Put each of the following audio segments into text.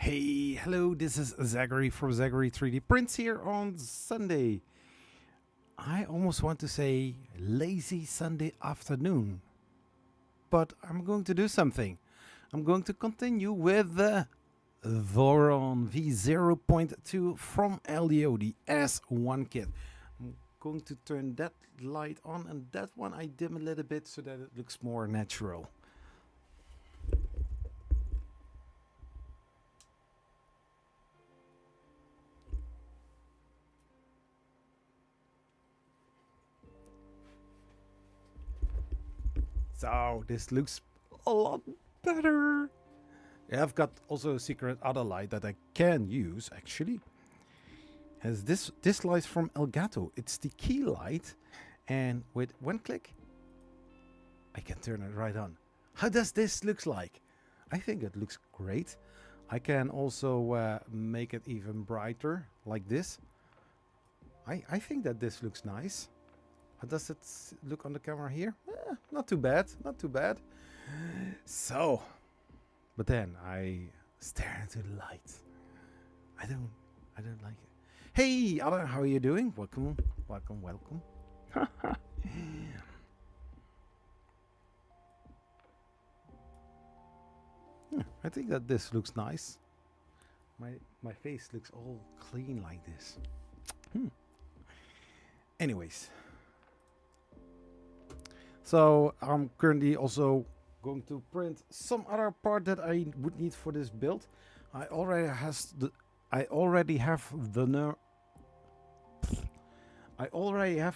Hey, hello, this is Zachary from Zachary 3D Prints here on Sunday. I almost want to say lazy Sunday afternoon, but I'm going to do something. I'm going to continue with the Voron V0.2 from LDO, the S1 kit. I'm going to turn that light on, and that one I dim a little bit so that it looks more natural. So this looks a lot better. Yeah, I've got also a secret other light that I can use actually. As this light from Elgato. It's the key light, and with one click I can turn it right on. How does this look like? I think it looks great. I can also make it even brighter like this. I think that this looks nice. How does it look on the camera here? Not too bad, not too bad. So, but then I stare into the light. I don't like it. Hey, Anna, how are you doing? Welcome, welcome, welcome. I think that this looks nice. My face looks all clean like this. Anyways. So I'm currently also going to print some other part that I would need for this build. I already have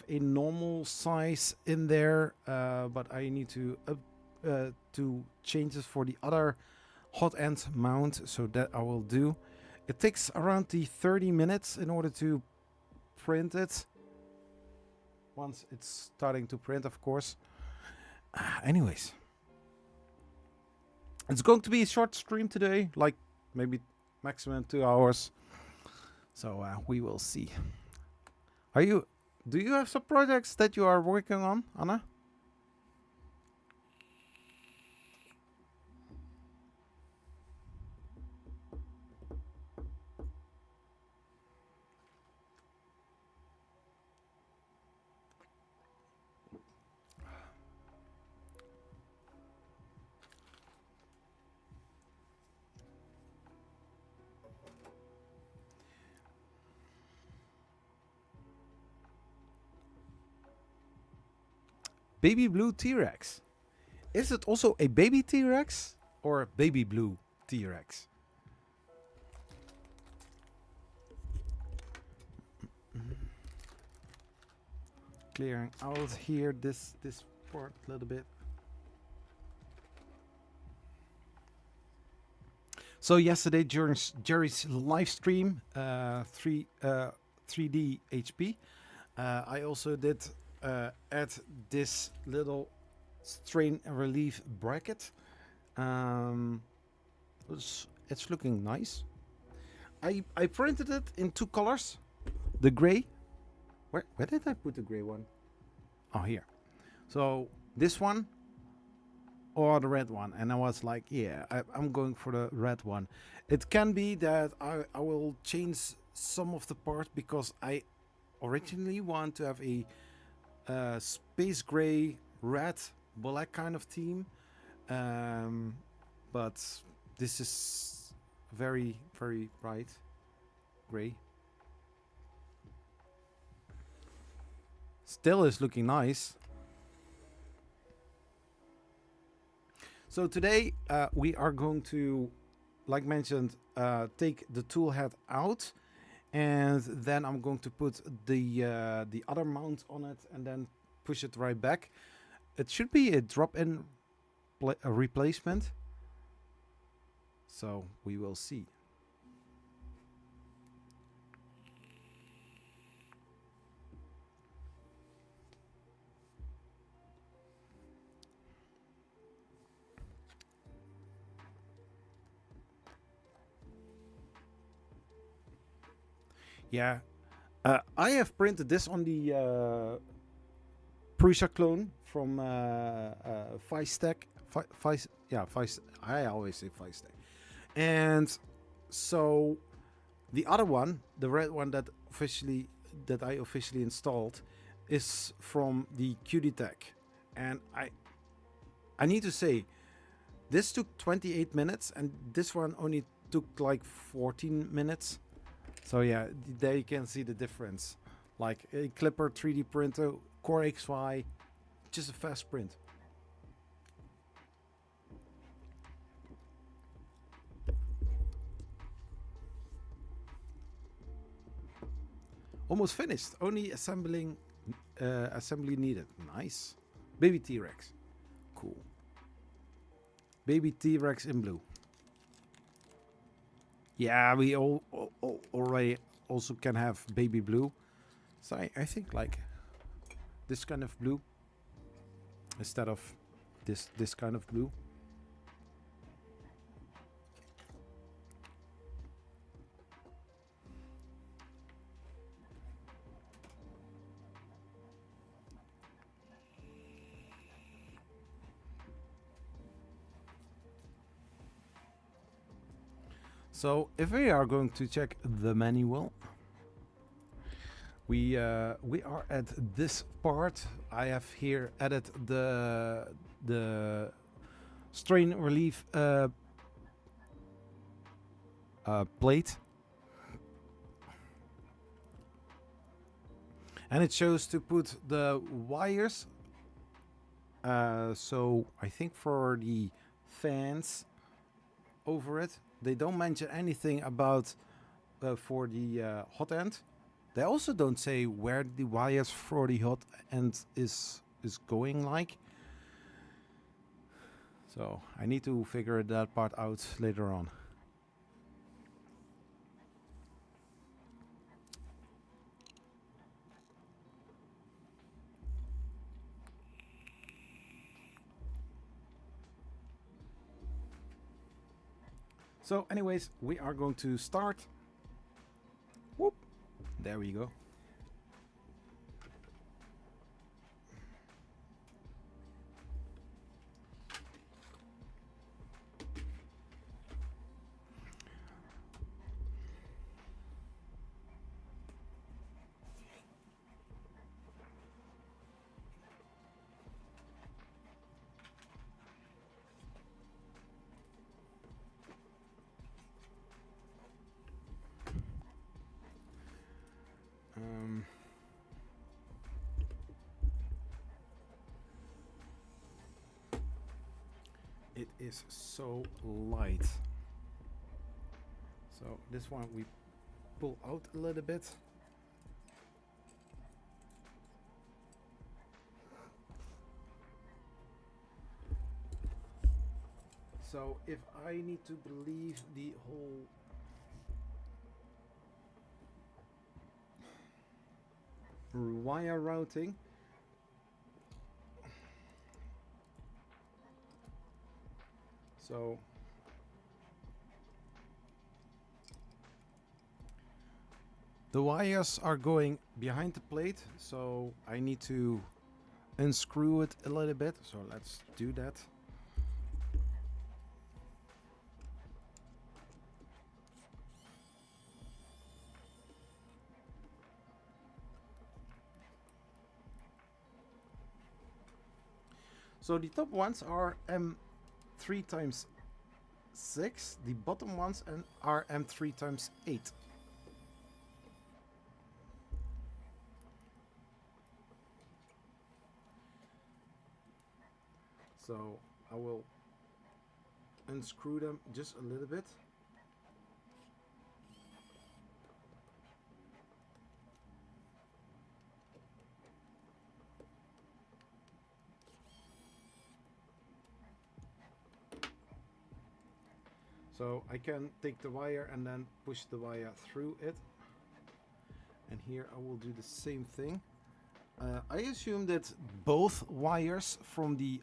a normal size in there, but I need to change it for the other hot end mount, so that I will do. It takes around 30 minutes in order to print it. Once it's starting to print, of course. Anyways, it's going to be a short stream today, like maybe maximum 2 hours. So we will see. Do you have some projects that you are working on, Anna? Baby blue T-Rex. Is it also a baby T-Rex or a baby blue T-Rex? Clearing out here this part a little bit. So yesterday during Jerry's live stream, 3D HP, I also did add this little strain relief bracket. It's looking nice. I printed it in 2 colors. The gray. Where did I put the gray one? Oh, here. So this one or the red one, and I was like, yeah, I'm going for the red one. It can be that I will change some of the parts because I originally want to have a space gray, red, black kind of theme, but this is very, very bright gray. Still is looking nice. So today we are going to, like mentioned, take the tool head out, and then I'm going to put the other mount on it and then push it right back. It should be a drop-in replacement, so we will see. Yeah, I have printed this on the Prusa clone from Five Stack. I always say 5 Stack. And So the other one, the red one that I officially installed, is from the QD-Tech, and I need to say this took 28 minutes and this one only took like 14 minutes. So yeah, there you can see the difference. Like a Clipper 3D printer, Core XY, just a fast print. Almost finished. Only assembly needed. Nice. Baby T-Rex. Cool. Baby T-Rex in blue. Yeah, we already also can have baby blue. So I think like this kind of blue instead of this kind of blue. So if we are going to check the manual, we are at this part. I have here added the strain relief plate, and it shows to put the wires. So I think for the fans over it. They don't mention anything about for the hot end. They also don't say where the wires for the hot end is going like. So I need to figure that part out later on. So anyways, we are going to start. Whoop. There we go. It is so light. So this one we pull out a little bit. So if I need to believe the whole wire routing, so the wires are going behind the plate, so I need to unscrew it a little bit. So let's do that. So the top ones are M3 times 6, the bottom ones are M3 times 8. So I will unscrew them just a little bit. So I can take the wire and then push the wire through it. And here I will do the same thing. I assume that both wires from the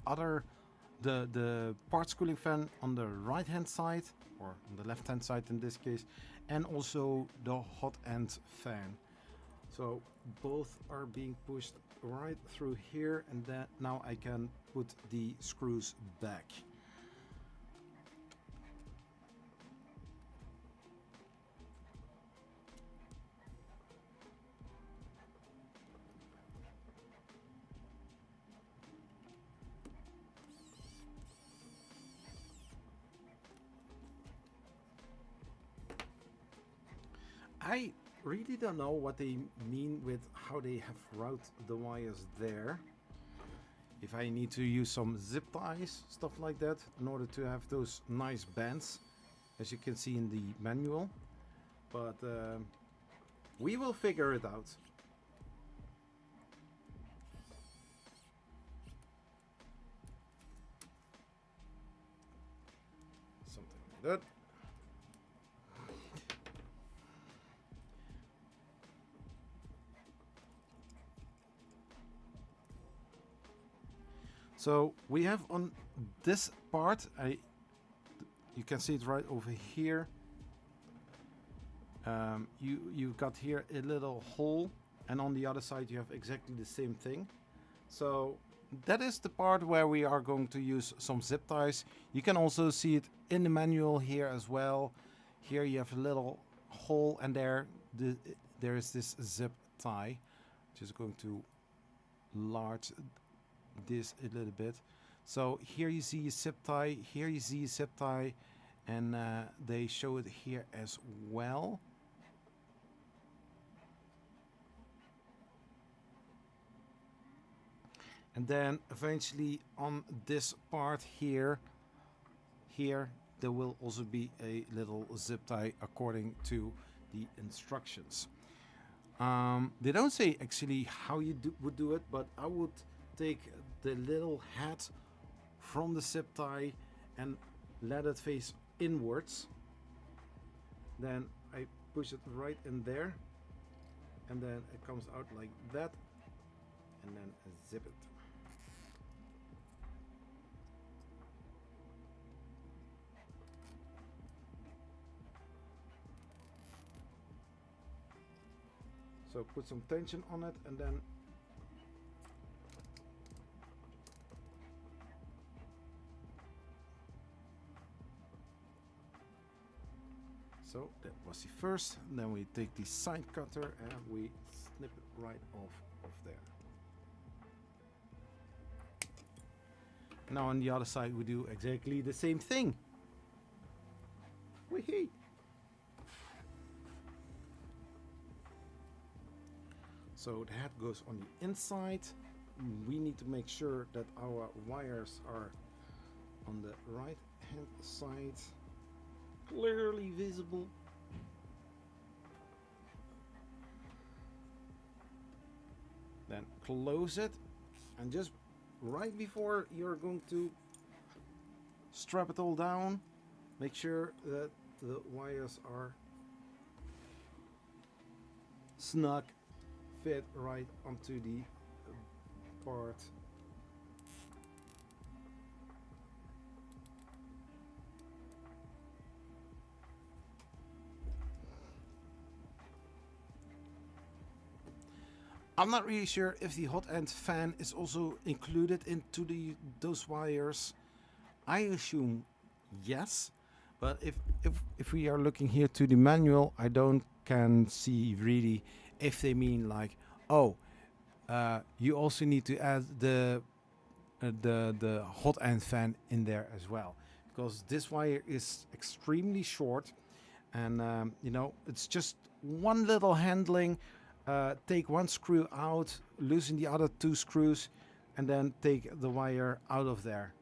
parts cooling fan on the right hand side, or on the left hand side in this case, and also the hot end fan. So both are being pushed right through here, and then now I can put the screws back. I really don't know what they mean with how they have routed the wires there. If I need to use some zip ties, stuff like that, in order to have those nice bands, as you can see in the manual. But we will figure it out. Something like that. So we have on this part, you can see it right over here. You've got here a little hole, and on the other side you have exactly the same thing. So that is the part where we are going to use some zip ties. You can also see it in the manual here as well. Here you have a little hole, and there is this zip tie. Just going to enlarge this a little bit. So here you see a zip tie, here you see a zip tie, and they show it here as well. And then eventually on this part here there will also be a little zip tie according to the instructions. They don't say actually how you would do it, but I would take the little head from the zip tie and let it face inwards. Then I push it right in there, and then it comes out like that, and then zip it. So put some tension on it, and then so that was the first. And then we take the side cutter and we snip it right off there. Now on the other side we do exactly the same thing. Wee-hee. So the head goes on the inside. We need to make sure that our wires are on the right hand side, clearly visible. Then close it, and just right before you're going to strap it all down, make sure that the wires are snug, fit right onto the part. I'm not really sure if the hot end fan is also included into those wires. I assume yes, but if we are looking here to the manual, I can see really if they mean like, oh, you also need to add the hot end fan in there as well, because this wire is extremely short, and you know, it's just one little handling. Take one screw out, loosen the other two screws, and then take the wire out of there.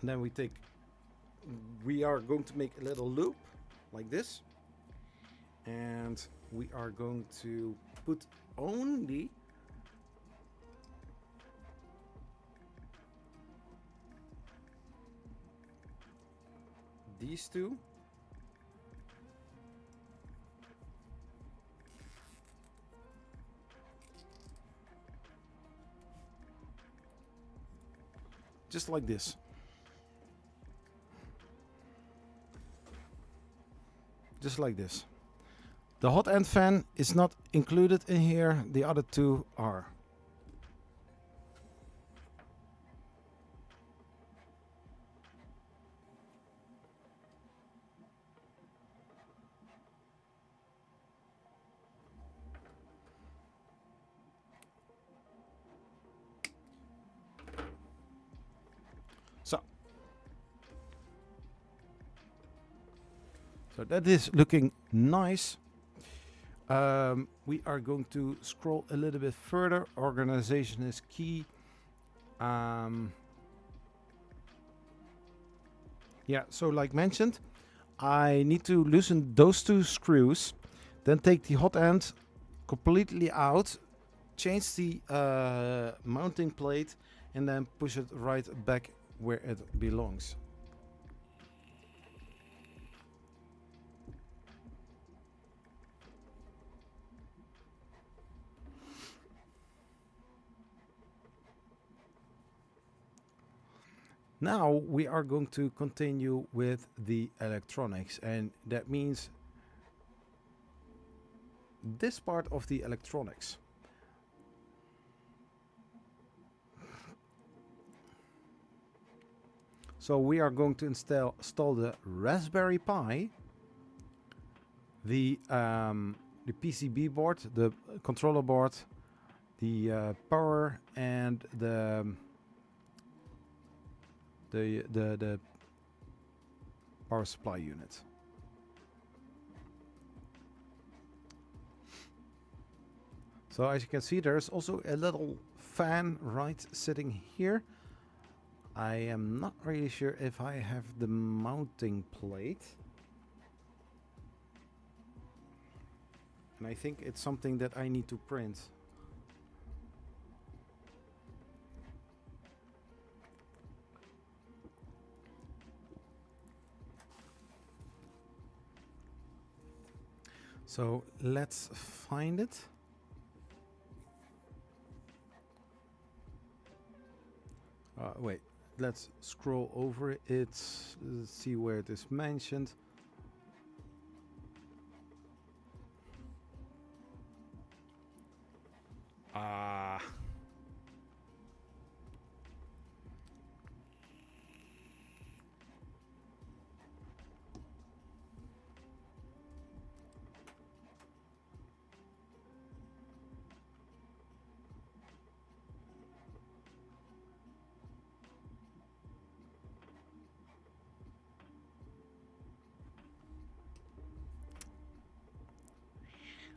And then we are going to make a little loop like this, and we are going to put only these two just like this. Just like this. The hot end fan is not included in here, the other two are. So that is looking nice. We are going to scroll a little bit further. Organization is key. Yeah, so like mentioned, I need to loosen those two screws, then take the hot end completely out, change the mounting plate, and then push it right back where it belongs. Now we are going to continue with the electronics, and that means this part of the electronics. So we are going to install the Raspberry Pi, the PCB board, the controller board, the power, and the power supply unit. So as you can see, there's also a little fan right sitting here. I am not really sure if I have the mounting plate. And I think it's something that I need to print. So let's find it. Wait, let's scroll over it. Let's see where it is mentioned.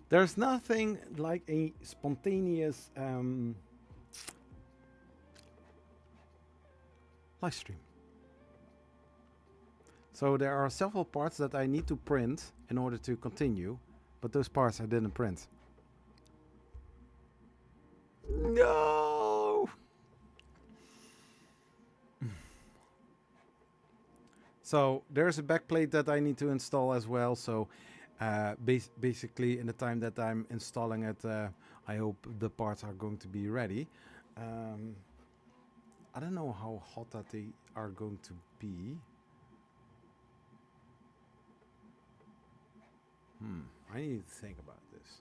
There's nothing like a spontaneous live stream. So there are several parts that I need to print in order to continue, but those parts I didn't print. No! So there's a backplate that I need to install as well. So basically in the time that I'm installing it, I hope the parts are going to be ready. I don't know how hot that they are going to be. I need to think about this.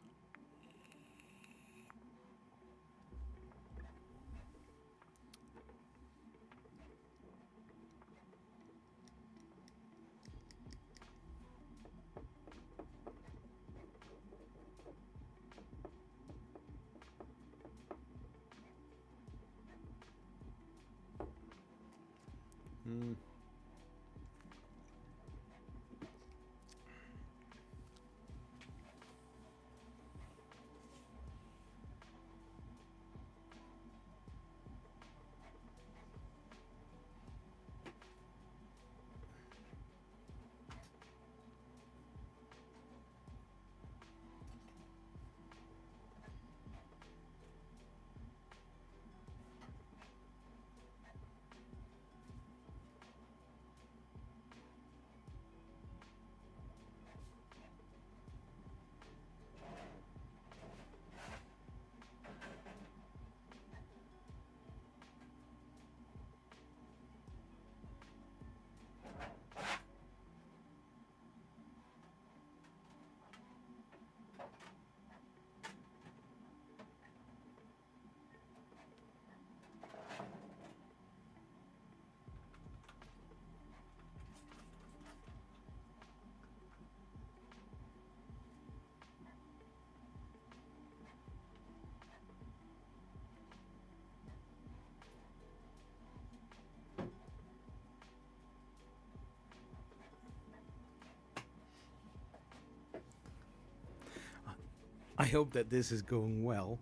I hope that this is going well.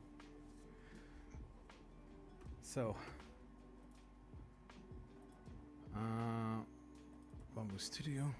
So, Bamboo Studio.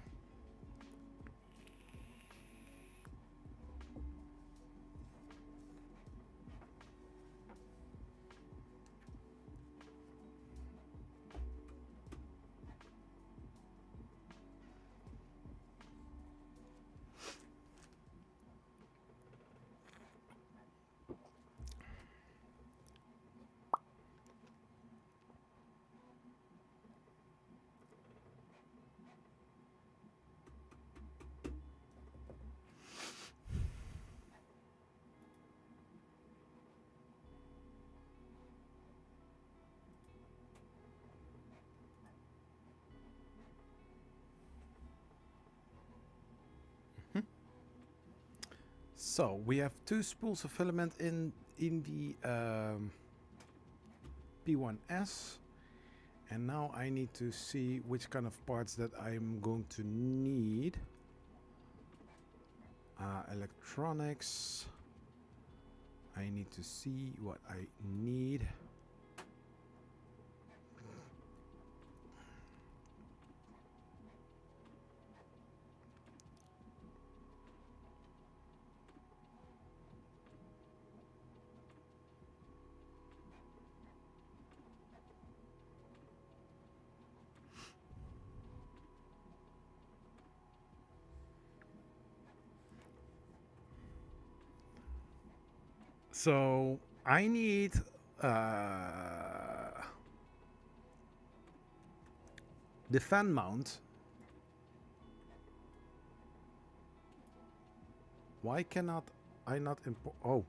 So we have 2 spools of filament in the P1S, and now I need to see which kind of parts that I'm going to need. Electronics. I need to see what I need. So I need the fan mount. Why cannot I not import? Oh.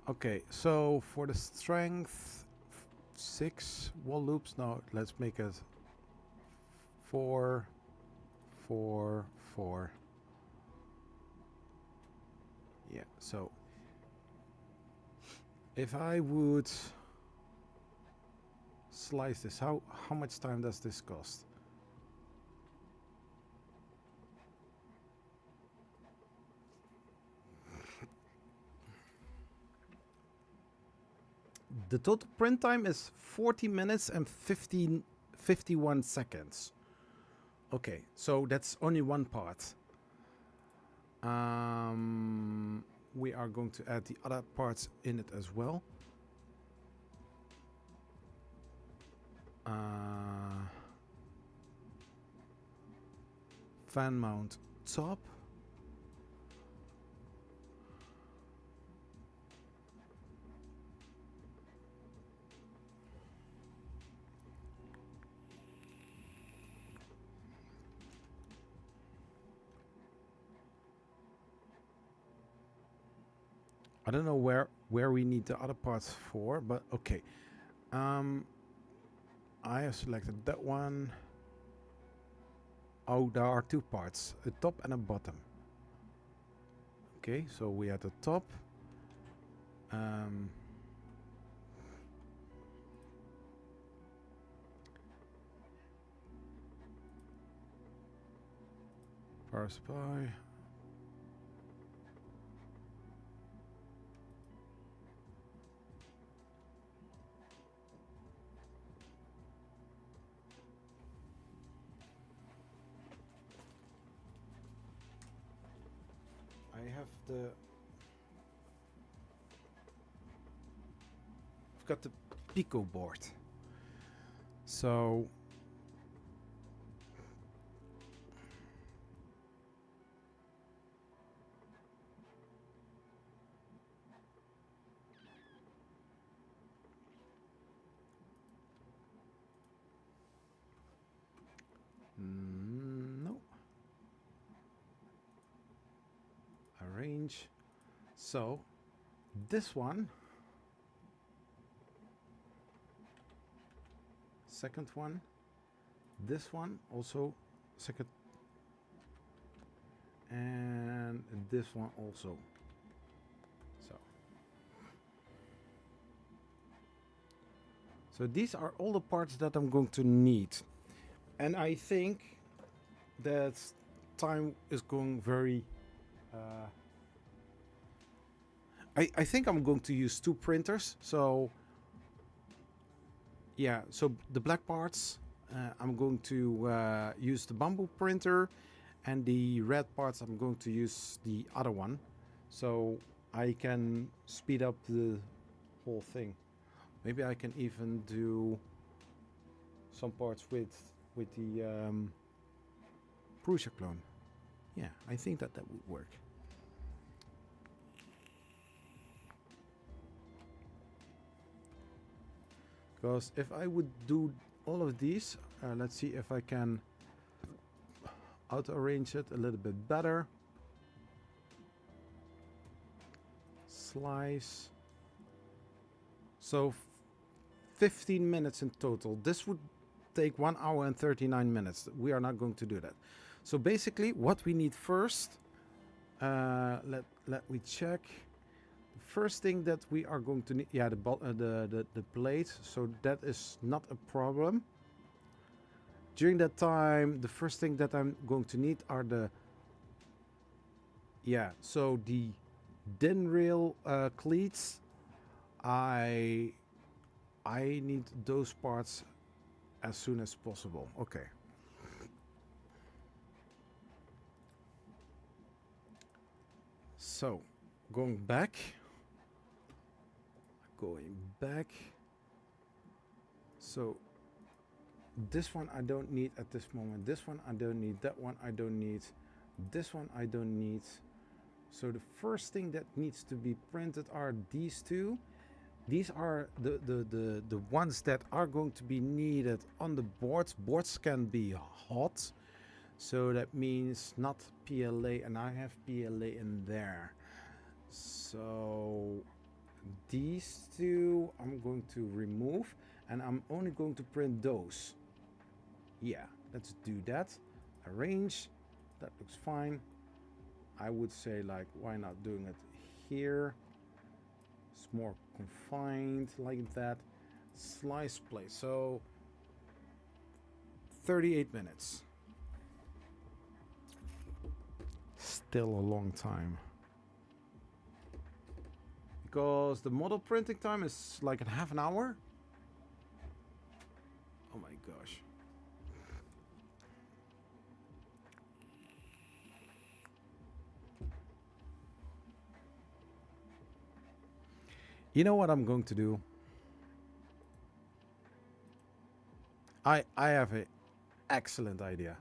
Okay, so for the strength, 6 wall loops. No, let's make it 4, 4, 4. Yeah, so if I would slice this, how much time does this cost? The total print time is 40 minutes and 51 seconds. Okay, so that's only one part. We are going to add the other parts in it as well. Fan mount top. I don't know where we need the other parts for, but okay. I have selected that one. Oh, there are 2 parts, a top and a bottom. Okay, so we have the top. Power supply. I have the. I've got the Pico board. So. No. Arrange. So, this one. Second one. This one also second. And this one also. So these are all the parts that I'm going to need. And I think that time is going very... I think I'm going to use 2 printers. So yeah, so the black parts, I'm going to use the bamboo printer, and the red parts I'm going to use the other one, so I can speed up the whole thing. Maybe I can even do some parts with the Prusa clone. Yeah, I think that would work. Because if I would do all of these, let's see if I can auto arrange it a little bit better. Slice. So 15 minutes in total. This would take 1 hour and 39 minutes. We are not going to do that. So basically what we need first, let me check. First thing that we are going to need, yeah, the plate. So that is not a problem. During that time, the first thing that I'm going to need are the, yeah, so the din rail cleats. I need those parts as soon as possible. Okay. So going back. So this one I don't need at this moment. This one I don't need. That one I don't need. This one I don't need. So the first thing that needs to be printed are these two. These are the ones that are going to be needed on the boards. Boards can be hot, so that means not PLA, and I have PLA in there. So these two I'm going to remove, and I'm only going to print those. Yeah, let's do that. Arrange. That looks fine. I would say, like, why not doing it here? It's more confined like that. Slice play. So 38 minutes. Still a long time. Because the model printing time is like a half an hour. Oh my gosh. You know what I'm going to do? I have an excellent idea.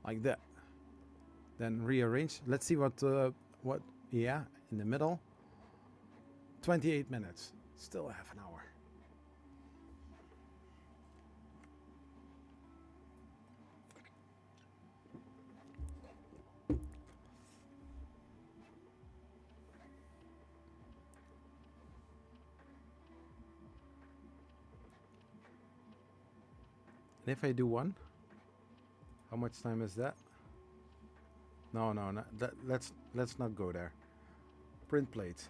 Like that. Then rearrange. Let's see what yeah, in the middle. 28 minutes. Still a half an hour. And if I do one, how much time is that? No, let's not go there. Print plate.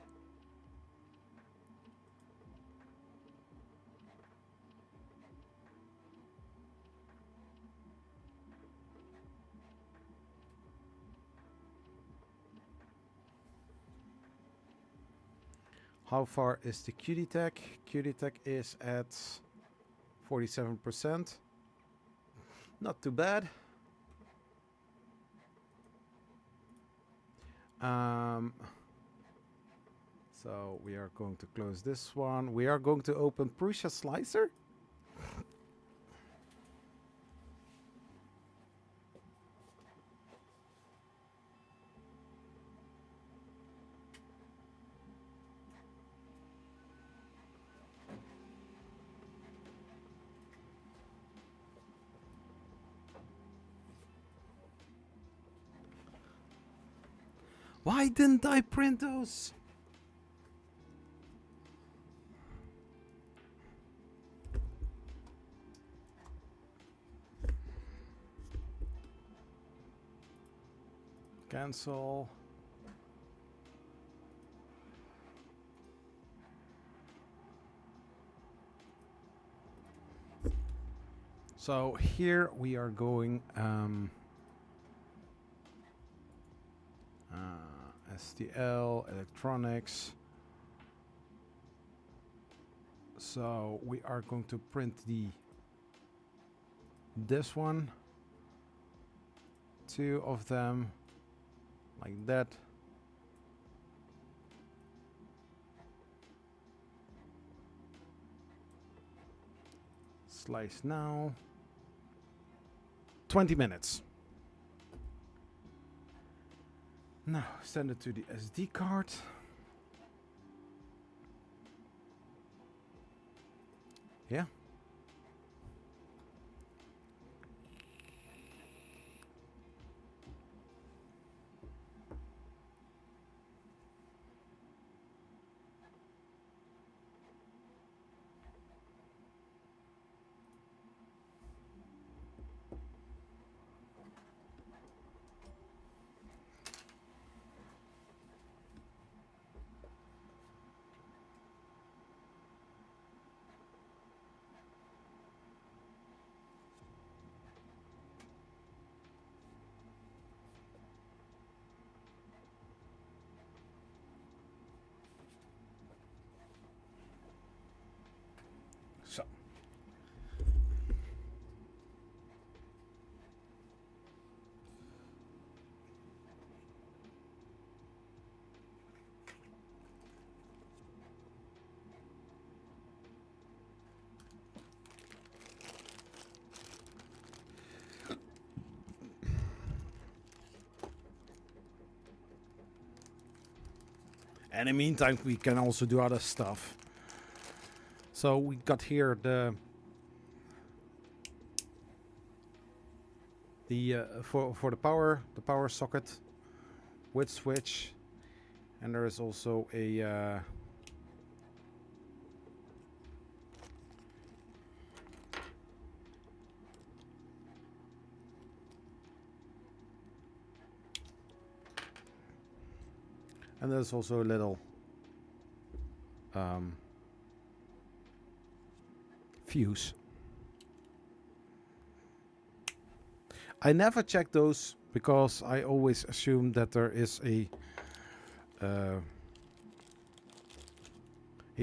How far is the QD Tech? QD Tech is at 47%. Not too bad. So we are going to close this one. We are going to open Prusa Slicer. Why didn't I print those? Cancel. So here we are going STL electronics. So we are going to print this one, 2 of them like that. Slice now. 20 minutes. Now send it to the SD card. Yeah. So. And in the meantime, we can also do other stuff. So we got here the for the power socket with switch, and there is also a and there's also a little fuse. I never check those because I always assume that there is a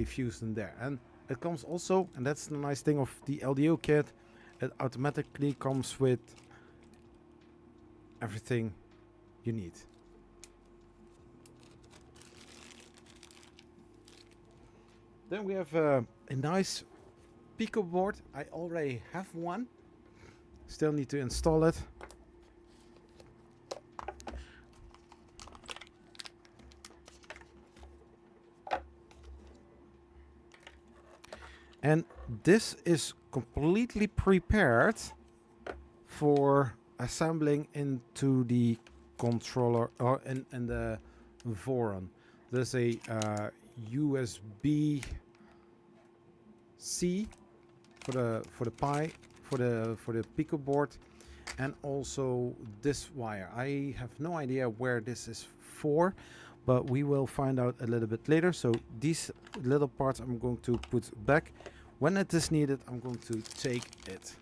fuse in there, and it comes also, and that's the nice thing of the LDO kit, it automatically comes with everything you need. Then we have a nice Pico board. I already have one. Still need to install it. And this is completely prepared for assembling into the controller or in the Voron. There's a USB-C for the Pi, for the Pico board, and also this wire. I have no idea where this is for, but we will find out a little bit later. So these little parts I'm going to put back. When it is needed, I'm going to take it.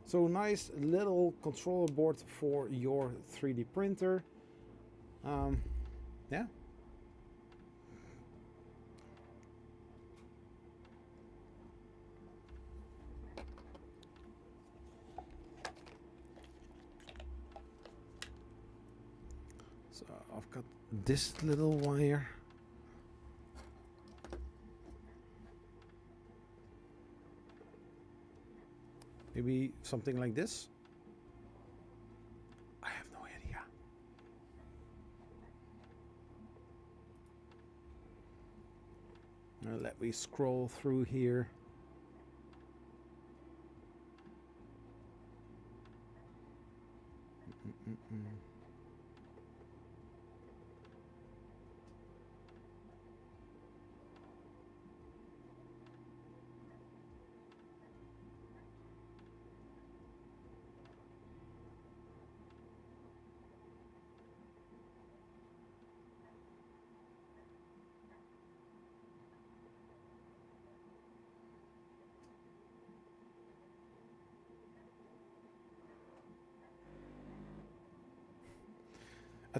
So nice little controller board for your 3D printer. Yeah. So I've got this little wire. Maybe something like this. I have no idea. Now let me scroll through here.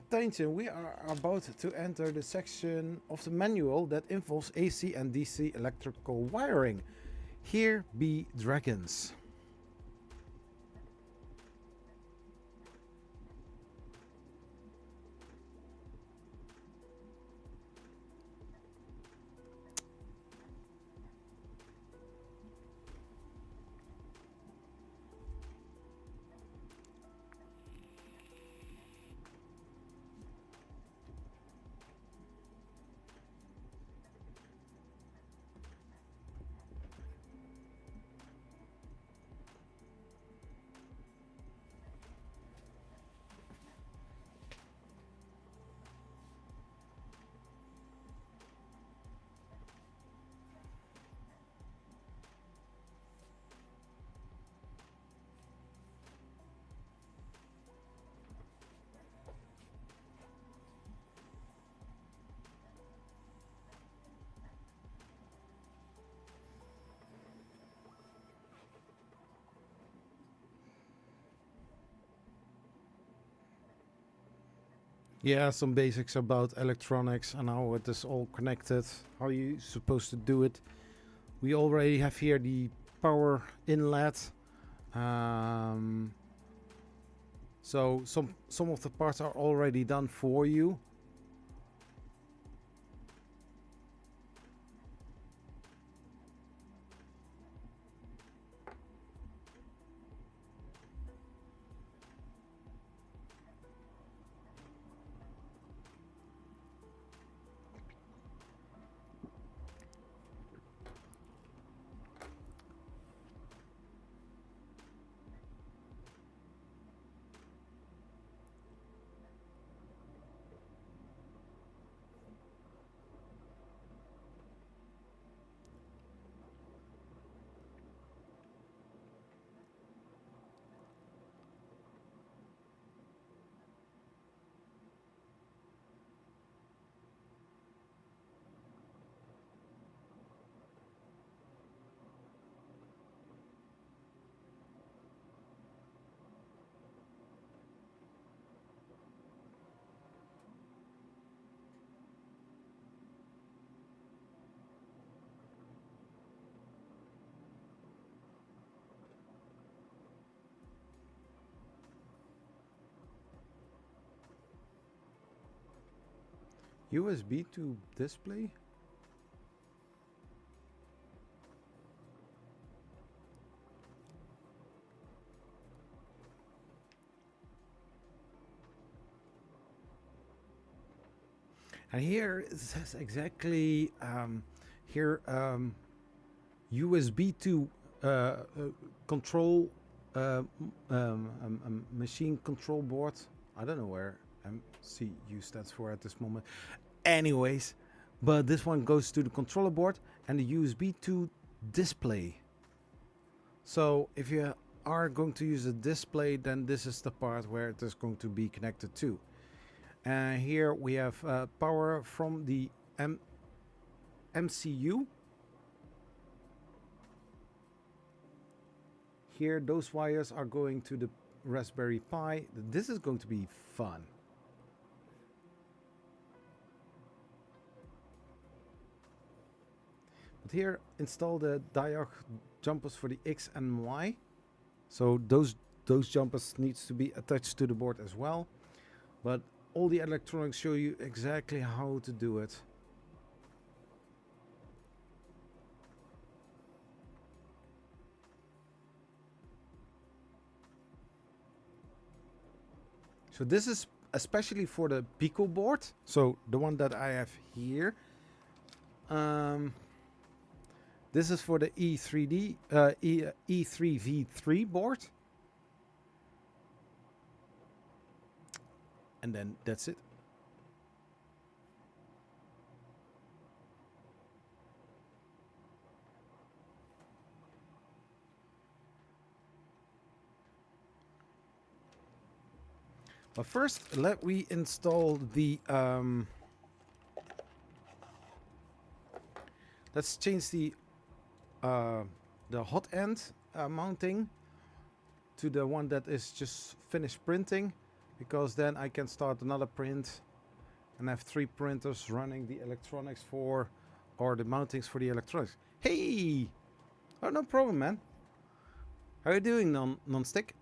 attention, we are about to enter the section of the manual that involves AC and DC electrical wiring. Here be dragons. Yeah, some basics about electronics and how it is all connected, how you're supposed to do it. We already have here the power inlet. So some of the parts are already done for you. USB to display. And here it says exactly here USB to control machine control board. I don't know where MCU stands for at this moment. Anyways, but this one goes to the controller board and the USB to display. So if you are going to use a display, then this is the part where it is going to be connected to. And here we have power from the MCU. Here those wires are going to the Raspberry Pi. This is going to be fun. But here install the diode jumpers for the X and Y. So those jumpers needs to be attached to the board as well. But all the electronics show you exactly how to do it. So this is especially for the Pico board. So the one that I have here. This is for the E3V3 board. And then that's it. But first, let me install the let's change the hot end mounting to the one that is just finished printing. because then I can start another print and have 3 printers running the electronics for, or the mountings for the electronics. Hey! Oh, no problem, man. How are you doing, non-stick?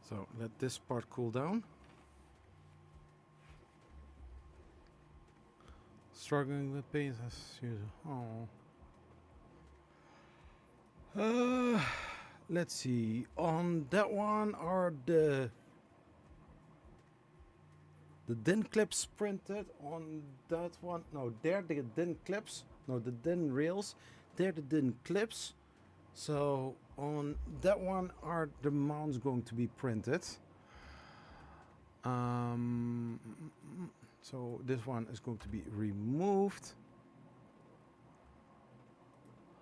So let this part cool down. Struggling with paint as usual. Oh. Let's see. On that one are the DIN clips printed. On that one, no, they're the DIN clips. No, the DIN rails. They're the DIN clips. So on that one are the mounts going to be printed. So this one is going to be removed.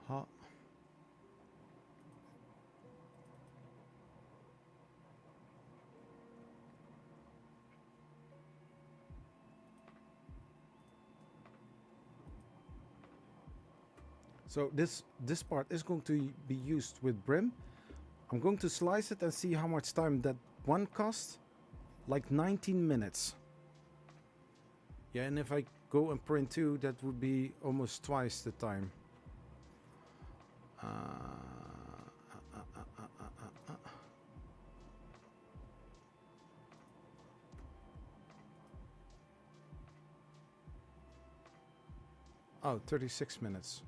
Huh. So this part is going to be used with brim. I'm going to slice it and see how much time that one costs. Like 19 minutes. Yeah, and if I go and print 2, that would be almost twice the time. Oh, 36 minutes.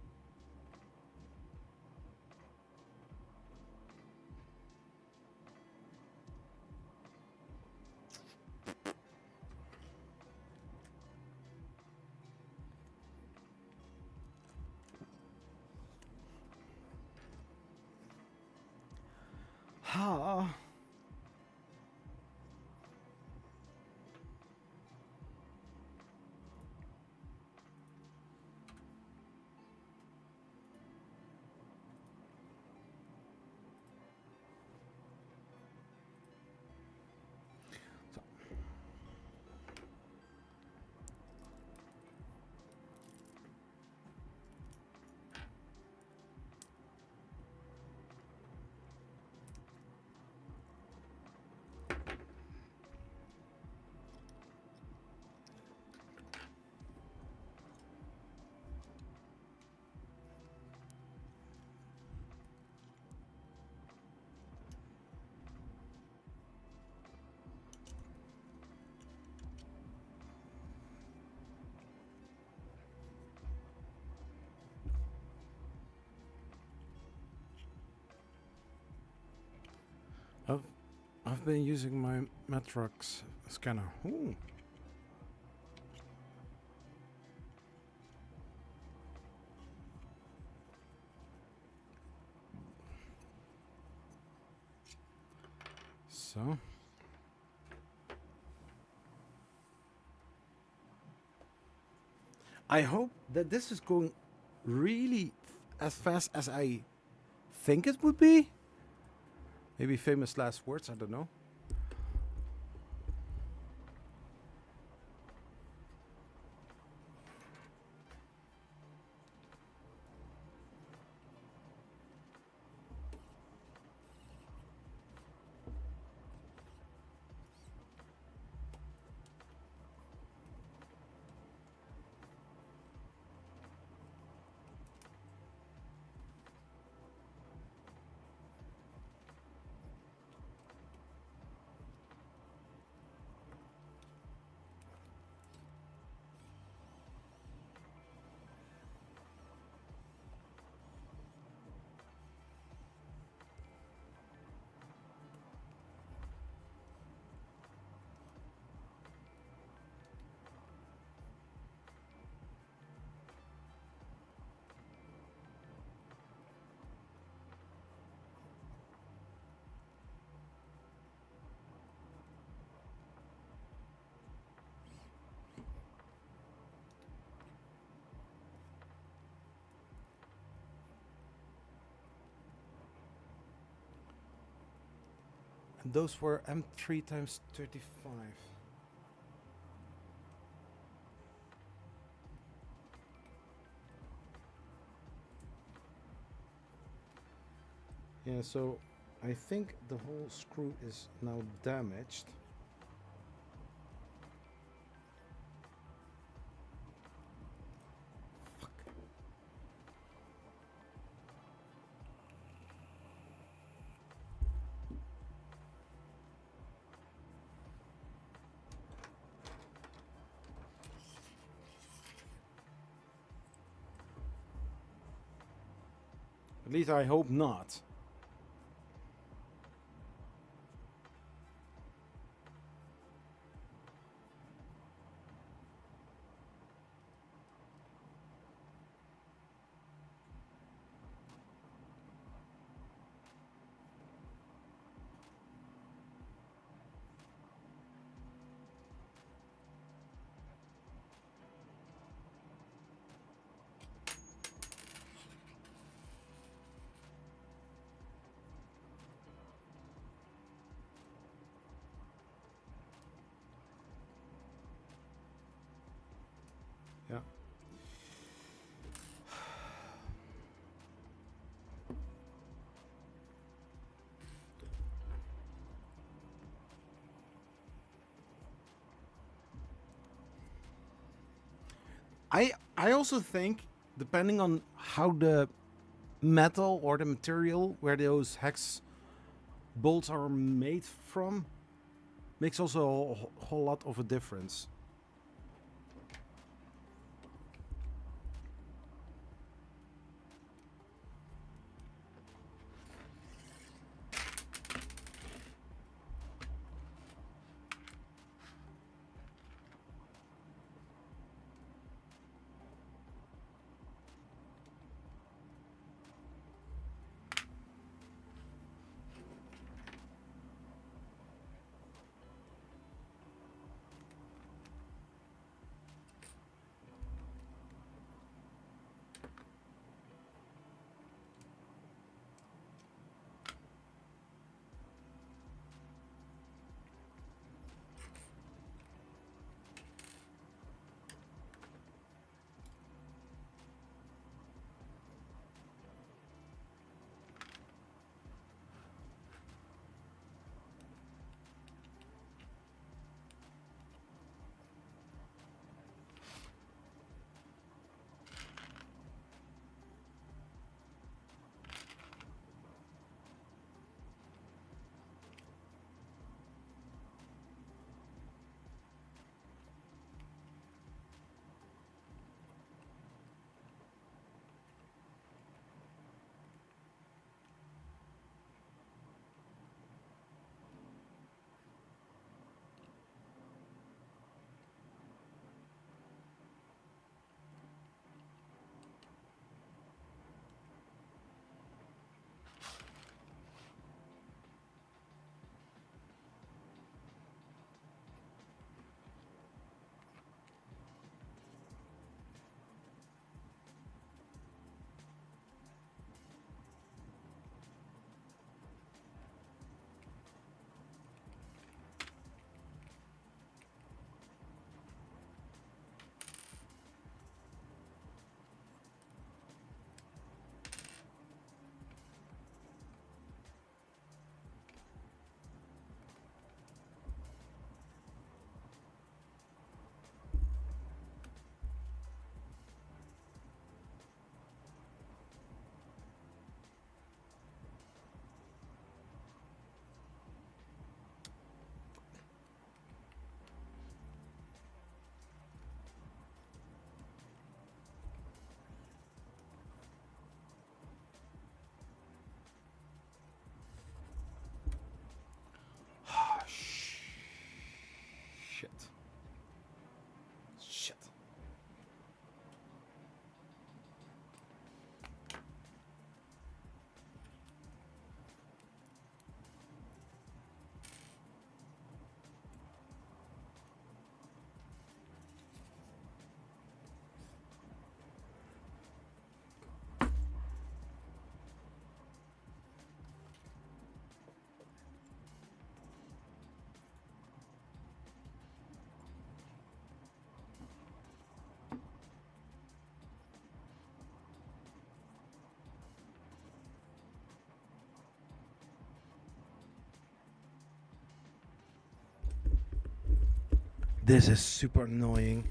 Ha. I've been using my Matrox scanner. Ooh. So I hope that this is going really as fast as I think it would be. Maybe famous last words, I don't know. And those were M3 times 35. Yeah, so I think the whole screw is now damaged. Fuck. At least I hope not. Yeah. I also think, depending on how the metal or the material where those hex bolts are made from, makes also a whole lot of a difference. This is super annoying.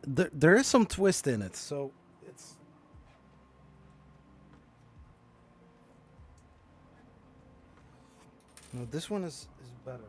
There is some twist in it, so it's... No, this one is better.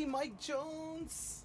Hey, Mike Jones!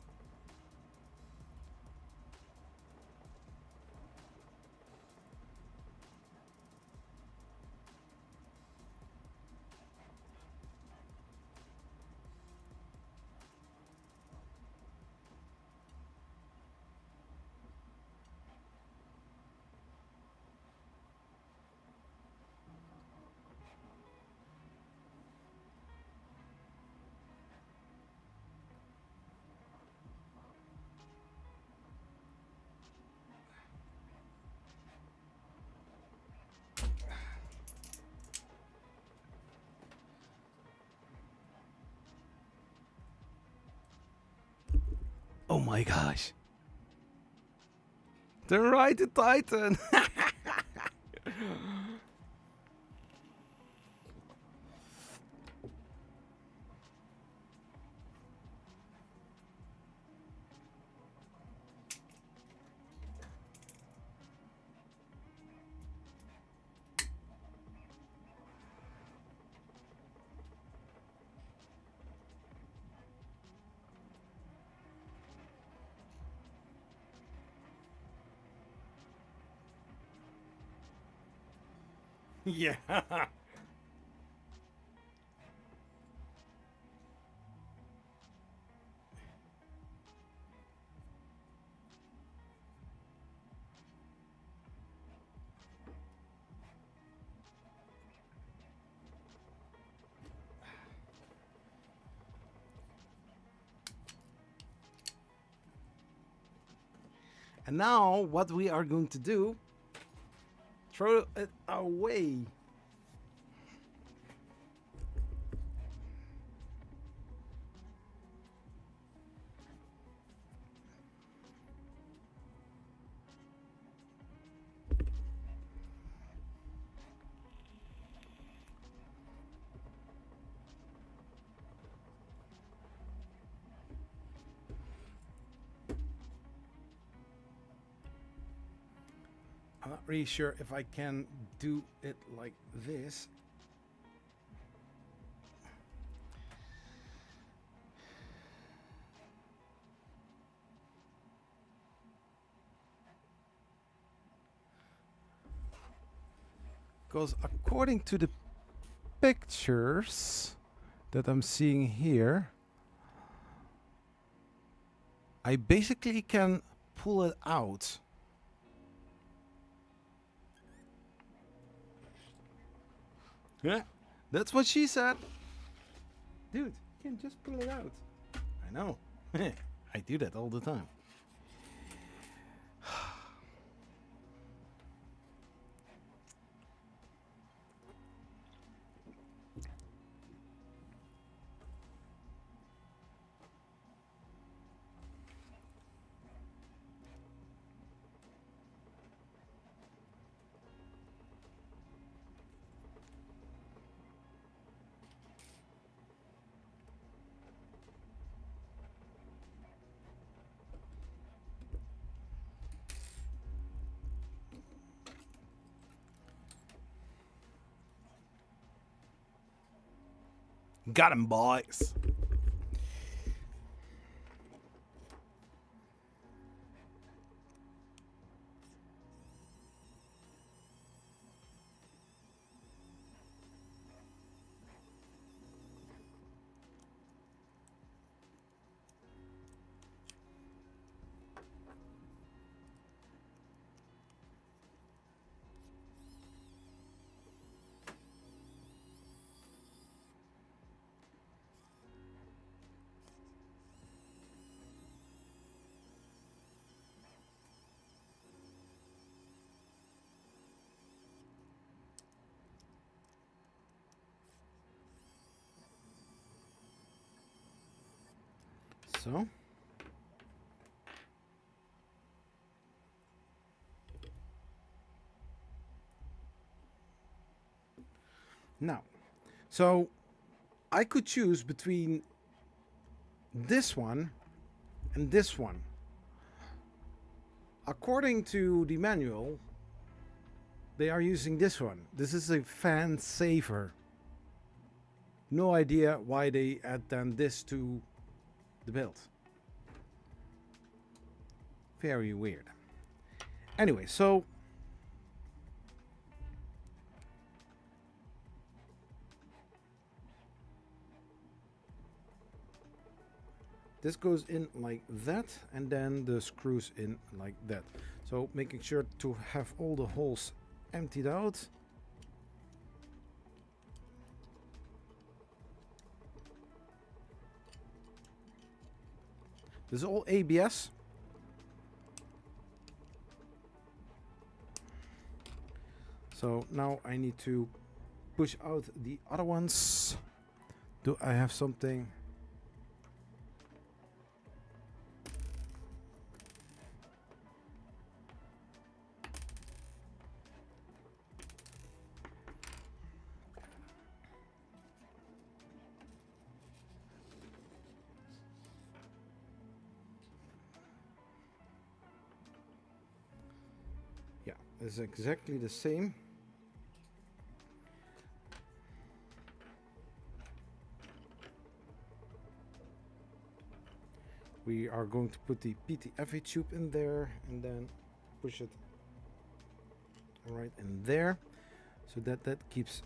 Oh my gosh. The Ride the Titan. Yeah. And now what we are going to do, throw it away. I'm not really sure if I can do it like this. Because according to the pictures that I'm seeing here, I basically can pull it out. Yeah, that's what she said. Dude, you can just pull it out. I know. I do that all the time. Got him, boys. So. Now, so I could choose between this one and this one. According to the manual, they are using this one. This is a fan saver. No idea why they add then this to the build. Very weird. Anyway, so this goes in like that, and then the screws in like that. So making sure to have all the holes emptied out. This is all ABS. So now I need to push out the other ones. Do I have something? Yeah, it's exactly the same. We are going to put the PTFE tube in there and then push it right in there so that that keeps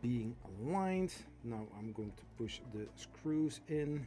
being aligned. Now I'm going to push the screws in.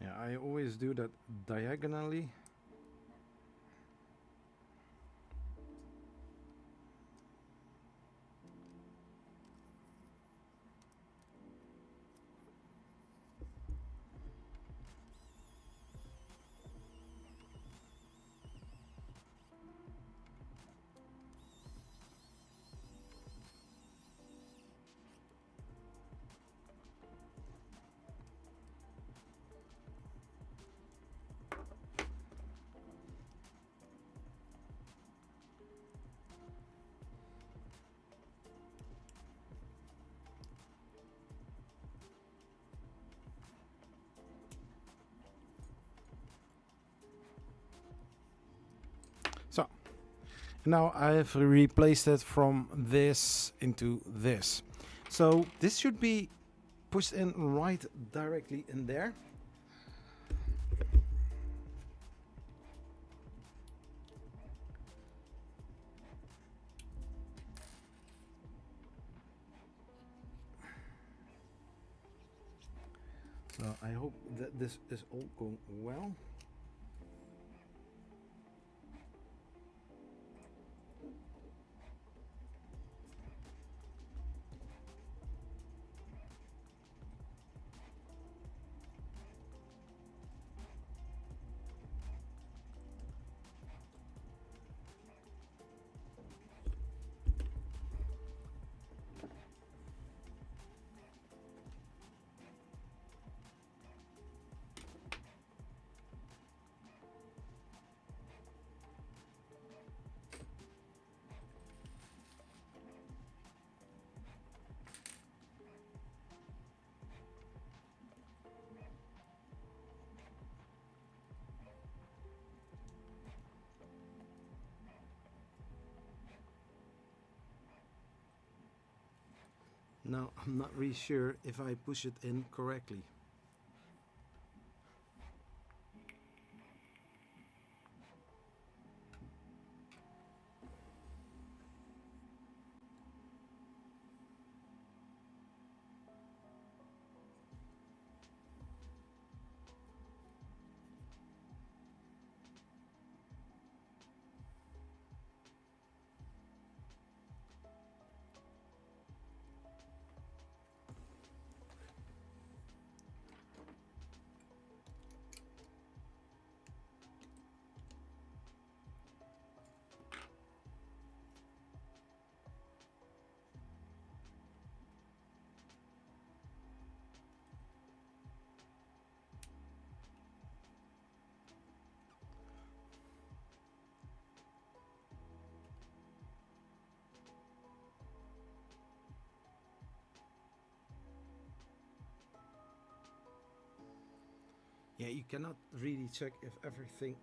Yeah, I always do that diagonally. So now I've replaced it from this into this. So this should be pushed in right directly in there. So I hope that this is all going well. Now I'm not really sure if I push it in correctly. Yeah, you cannot really check if everything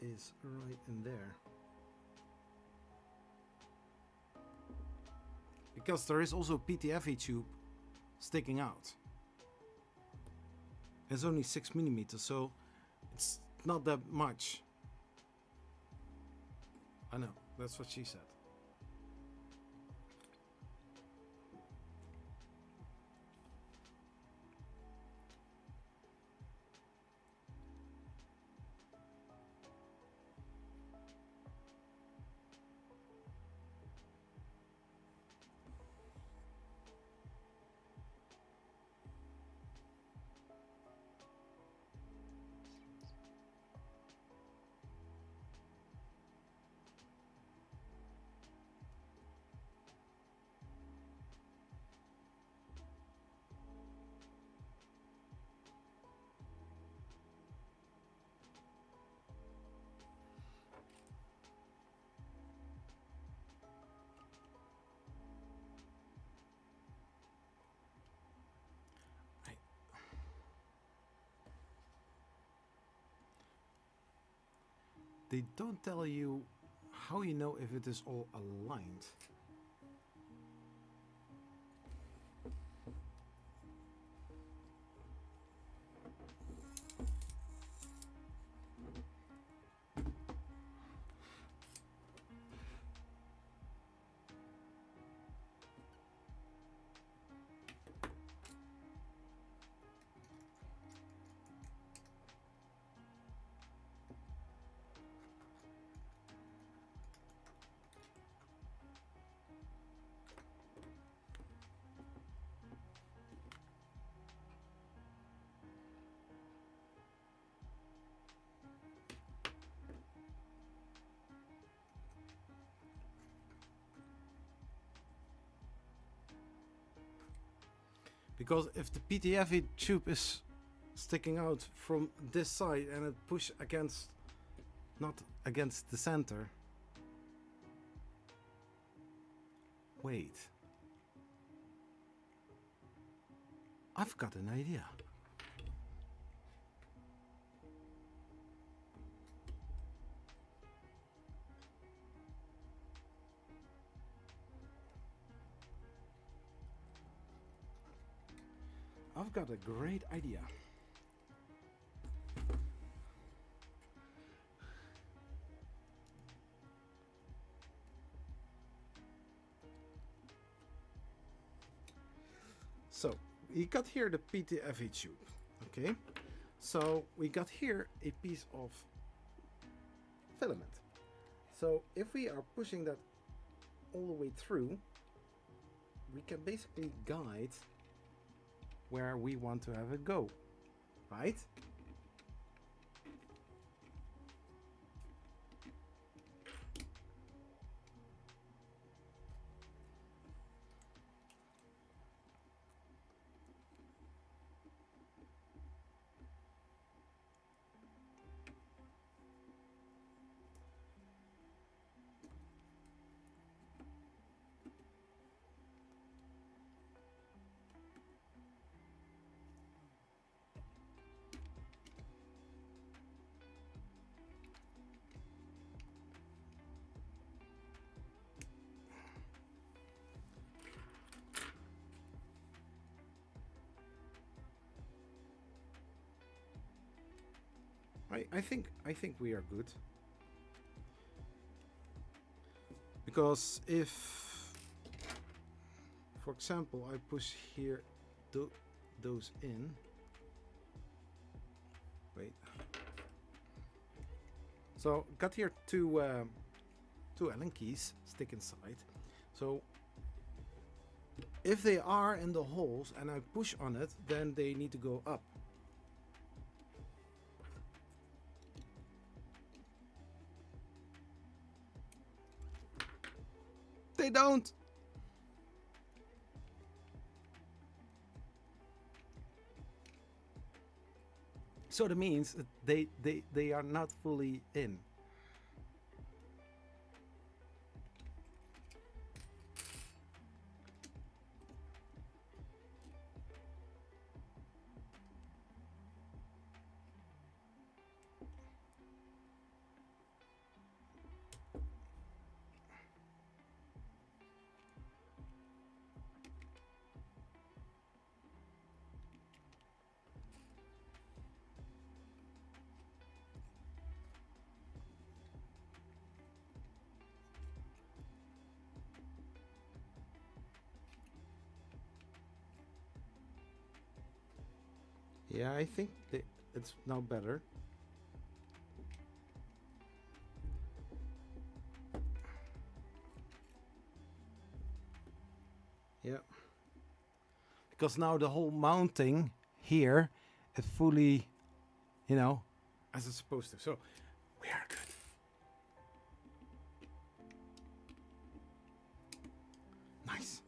is right in there. Because there is also a PTFE tube sticking out. It's only 6mm, so it's not that much. I know, that's what she said. They don't tell you how you know if it is all aligned. Because if the PTFE tube is sticking out from this side and it push against, not against the center. Wait. I've got an idea. I've got a great idea. So we got here the PTFE tube, okay? So we got here a piece of filament. So if we are pushing that all the way through, we can basically guide where we want to have it go, right? I think we are good. Because if, for example, I push here those in. Wait. So got here two Allen keys stick inside. So if they are in the holes and I push on it, then they need to go up. They don't. So that means that they are not fully in. Yeah, I think it's now better. Yeah. Because now the whole mounting here is fully, you know, as it's supposed to. So we are good. Nice.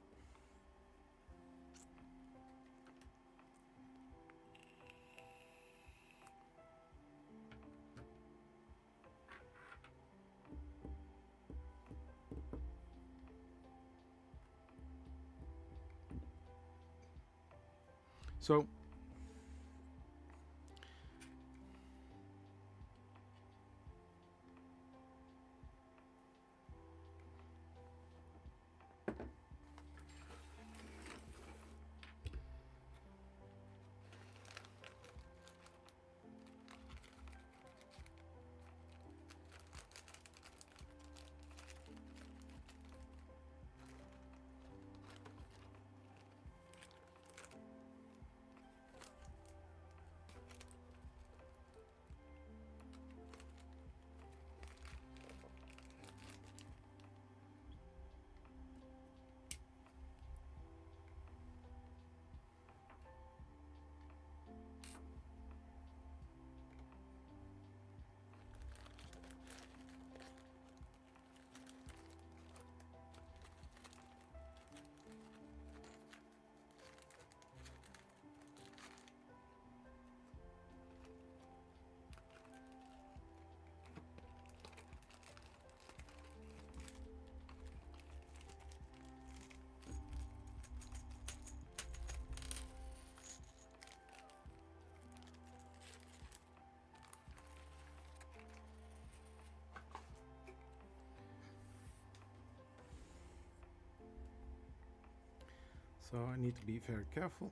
So I need to be very careful.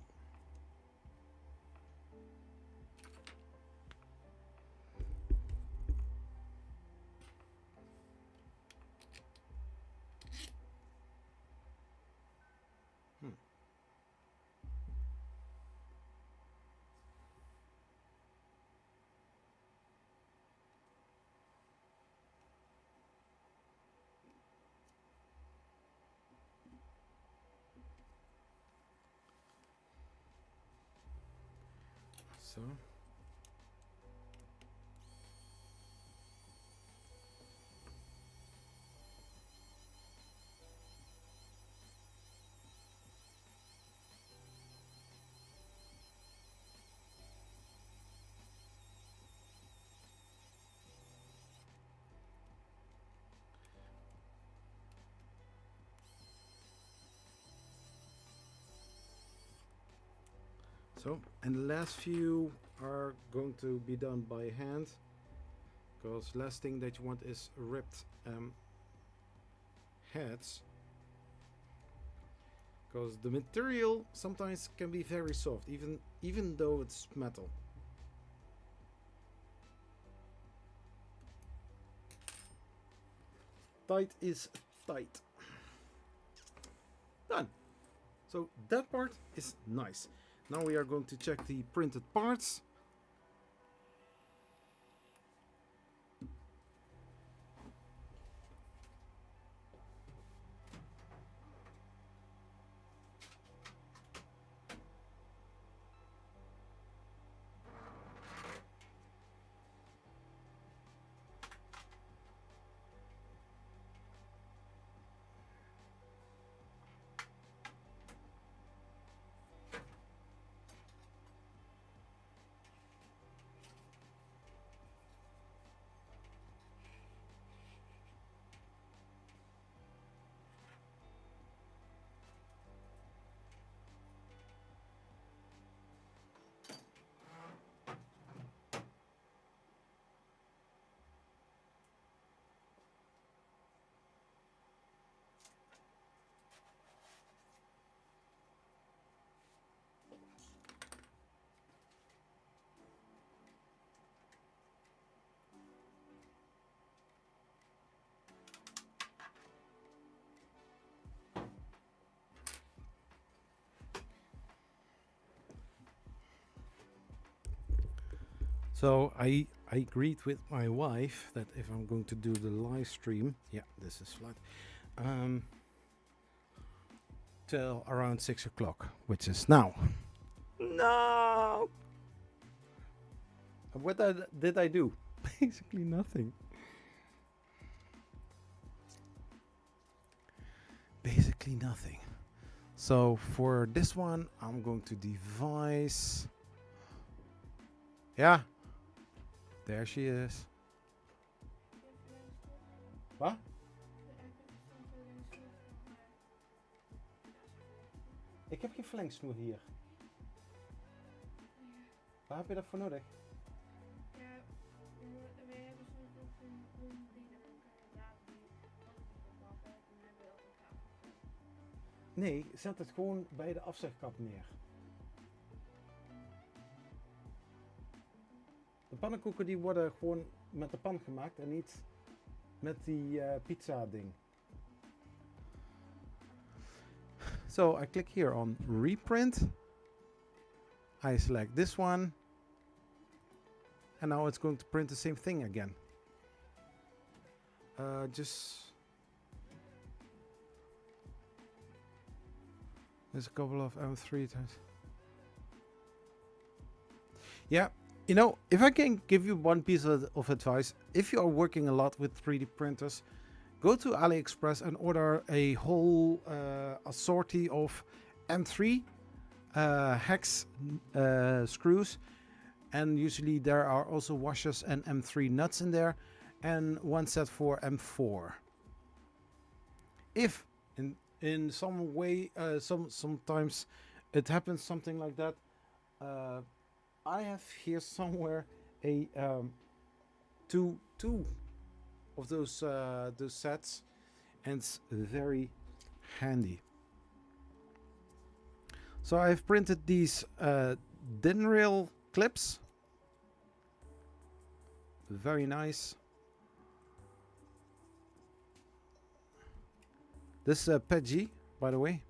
So and the last few are going to be done by hand, because last thing that you want is ripped heads, because the material sometimes can be very soft, even though it's metal. Tight is tight. Done. So that part is nice. Now we are going to check the printed parts. So I agreed with my wife that if I'm going to do the live stream, yeah, this is flat, till around 6 o'clock, which is now. No! What did I do? Basically nothing. Basically nothing. So for this one, I'm going to devise. Yeah. There she is. Wat? Ik heb geen verlengsnoer hier. Waar heb je dat voor nodig? Ja, we hebben soms ook een bron die dan ook later die afzetkap en dan hebben we ook een tafel. Nee, zet het gewoon bij de afzetkap neer. De pannenkoeken die worden gewoon met de pan gemaakt en niet met die pizza ding. So I click here on reprint. I select this one. And now it's going to print the same thing again. There's a couple of M3 times. Yeah, you know, if I can give you one piece of advice, if you are working a lot with 3D printers, go to AliExpress and order a whole assortment of M3 hex screws. And usually there are also washers and M3 nuts in there, and one set for M4. If in some way, sometimes it happens something like that, I have here somewhere a two of those sets, and it's very handy. So I've printed these din rail clips. Very nice. This is PETG, by the way.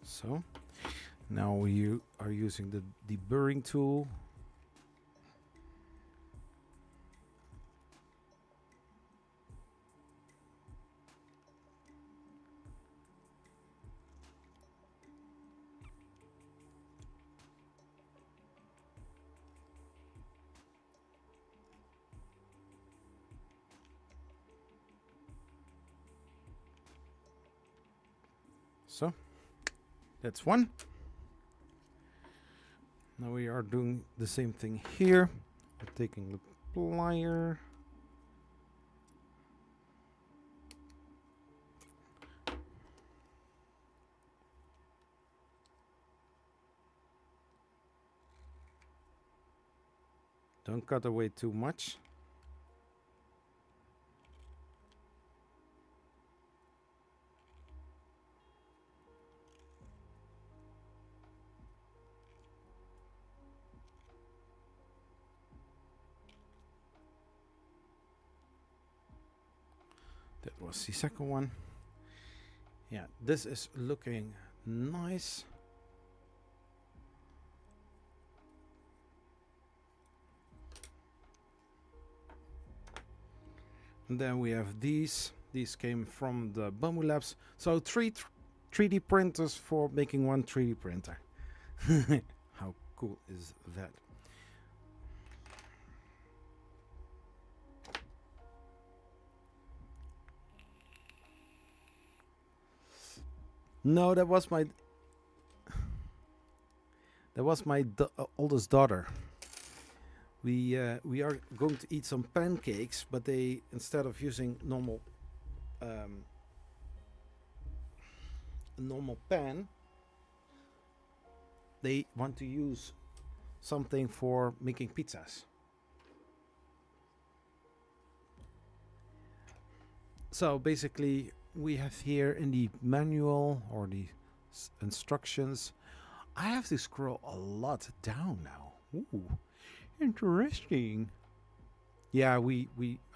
So now we are using the deburring tool. So that's one. Now we are doing the same thing here. We're taking the plier. Don't cut away too much. That was the second one. Yeah, this is looking nice. And then we have these. These came from the Bamboo Labs. So 3D printers for making one 3D printer. How cool is that? No, that was That was my oldest daughter. We are going to eat some pancakes, but they, instead of using normal a normal pan, they want to use something for making pizzas. So basically, we have here in the manual or the instructions, I have to scroll a lot down now. Ooh, interesting. Yeah,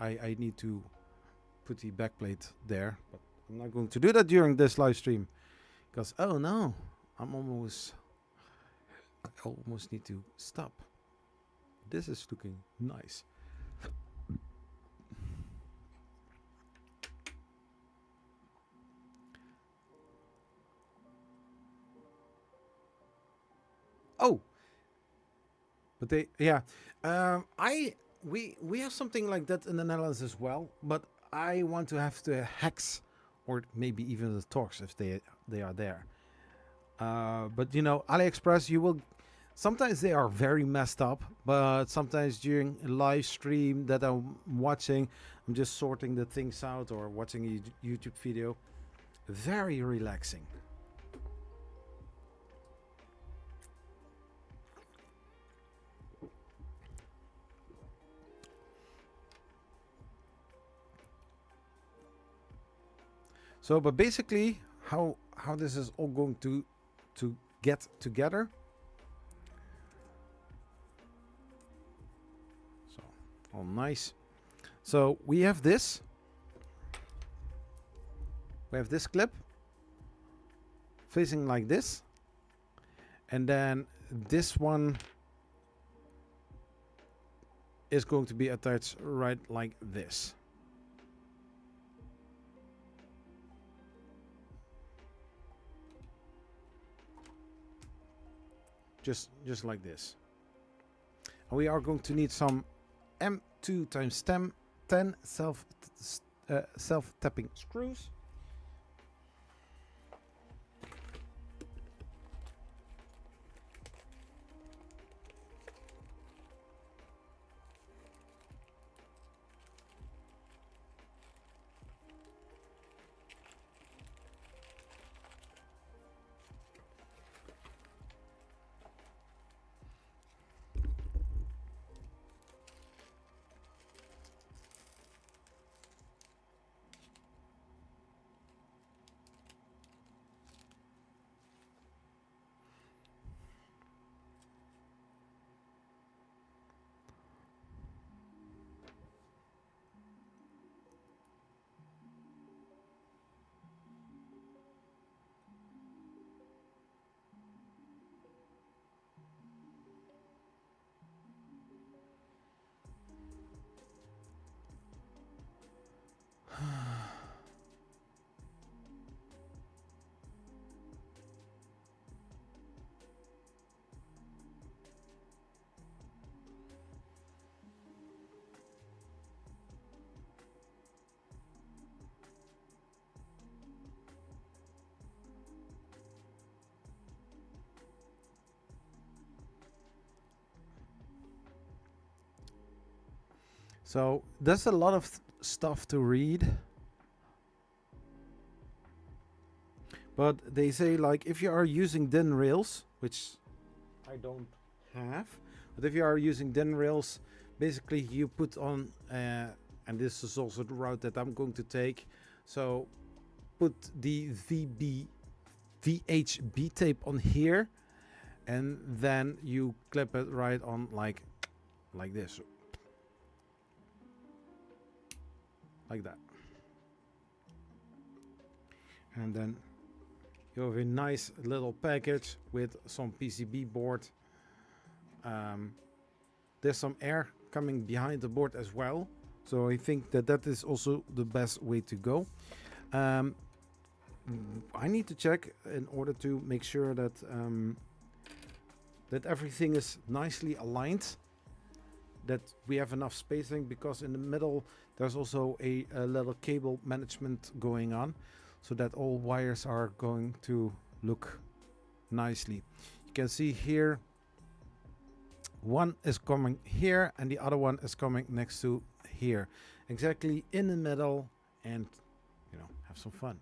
I need to put the backplate there, but I'm not going to do that during this live stream because, oh no, I almost need to stop. This is looking nice. Oh, but they, yeah, we have something like that in the Netherlands as well. But I want to have the hacks, or maybe even the talks if they are there. But you know, AliExpress, you will. Sometimes they are very messed up, but sometimes during a live stream that I'm watching, I'm just sorting the things out or watching a YouTube video. Very relaxing. So, but basically, how this is all going to get together. So, all nice. So we have this. We have this clip facing like this, and then this one is going to be attached right like this. Just like this. And we are going to need some M2 times 10 self-tapping screws. So there's a lot of stuff to read. But they say, like, if you are using DIN rails, which I don't have, but if you are using DIN rails, basically you put on, and this is also the route that I'm going to take. So put the VHB tape on here, and then you clip it right on like this. Like that. And then you have a nice little package with some PCB board. There's some air coming behind the board as well. So I think that is also the best way to go. I need to check in order to make sure that that everything is nicely aligned, that we have enough spacing, because in the middle there's also a little cable management going on, so that all wires are going to look nicely. You can see here one is coming here and the other one is coming next to here, exactly in the middle, and you know, have some fun.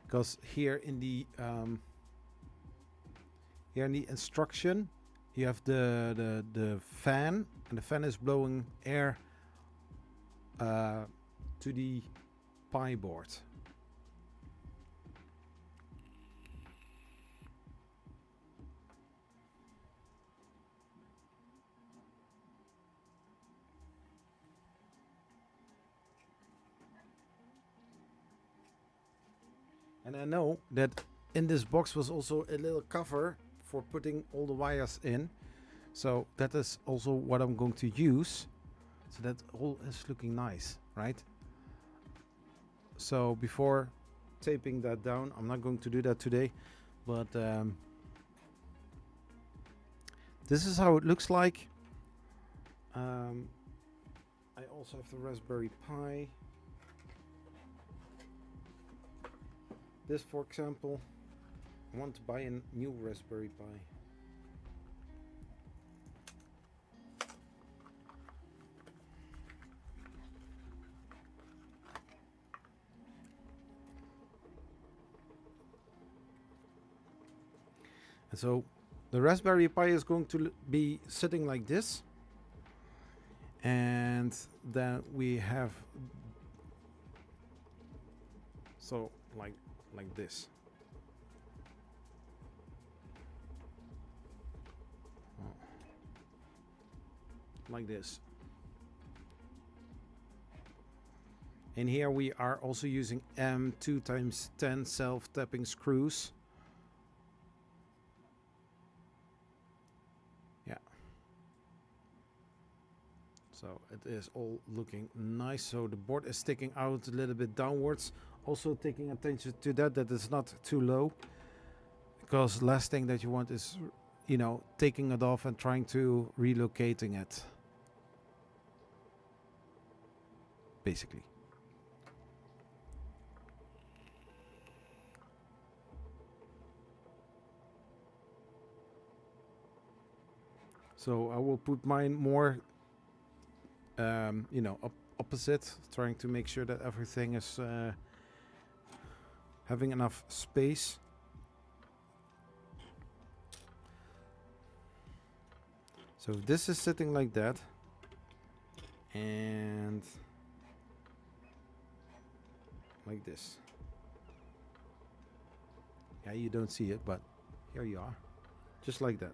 Because here in the instruction, you have the fan, and the fan is blowing air to the Pi board. And I know that in this box was also a little cover for putting all the wires in. So that is also what I'm going to use. So that all is looking nice, right? So before taping that down, I'm not going to do that today, but this is how it looks like. I also have the Raspberry Pi. This, for example, I want to buy a new Raspberry Pi. And so the Raspberry Pi is going to be sitting like this. And then we have, so like this. Like this. And here we are also using M2x10 self-tapping screws. Yeah. So it is all looking nice. So the board is sticking out a little bit downwards. Also taking attention to that it's not too low. Because last thing that you want is, you know, taking it off and trying to relocating it. Basically. So I will put mine more, you know, opposite, trying to make sure that everything is having enough space. So this is sitting like that, and like this. Yeah, you don't see it, but here you are, just like that.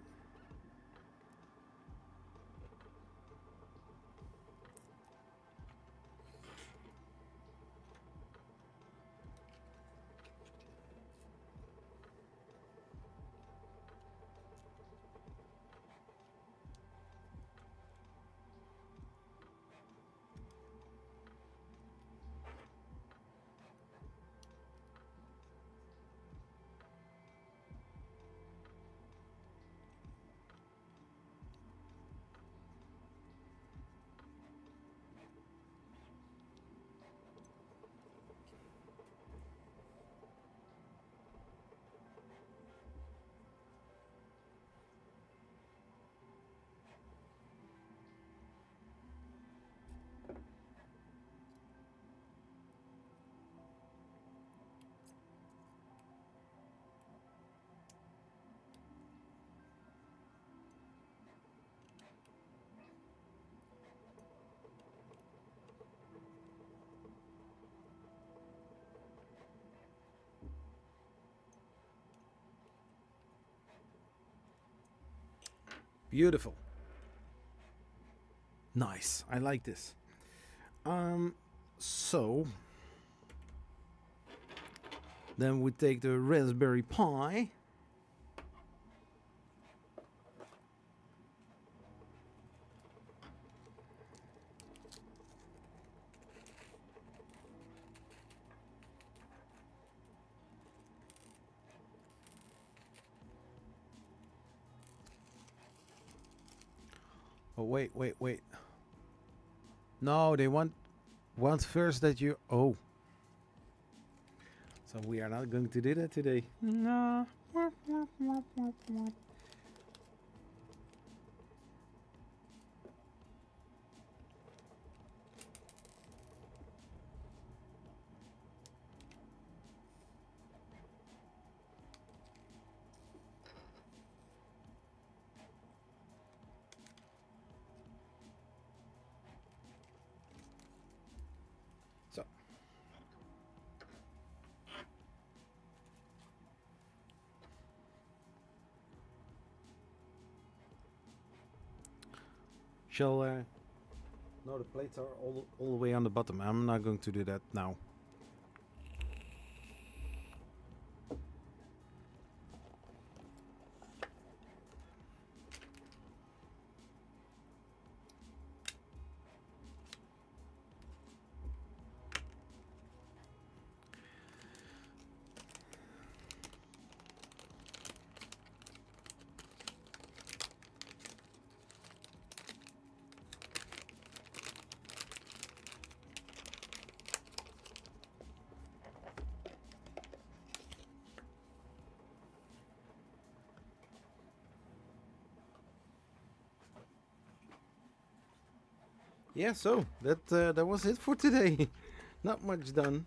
Beautiful. Nice. I like this. So Then we take the Raspberry Pi. Oh, wait. No, they want first that you... Oh. So we are not going to do that today. No. So. No, the plates are all the way on the bottom. I'm not going to do that now. Yeah, so that was it for today. Not much done.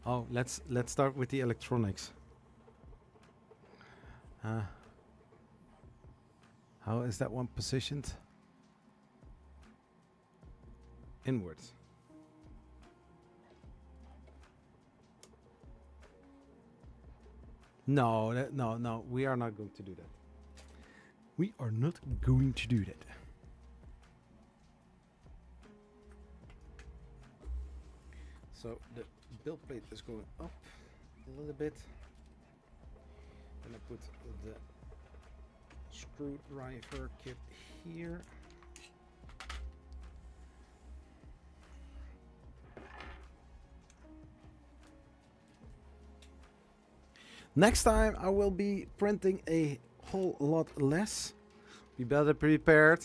Oh, let's start with the electronics. How is that one positioned? Inwards. No, no, we are not going to do that. We are not going to do that. So the build plate is going up a little bit. Then I put the screwdriver kit here. Next time I will be printing a whole lot less. Be better prepared.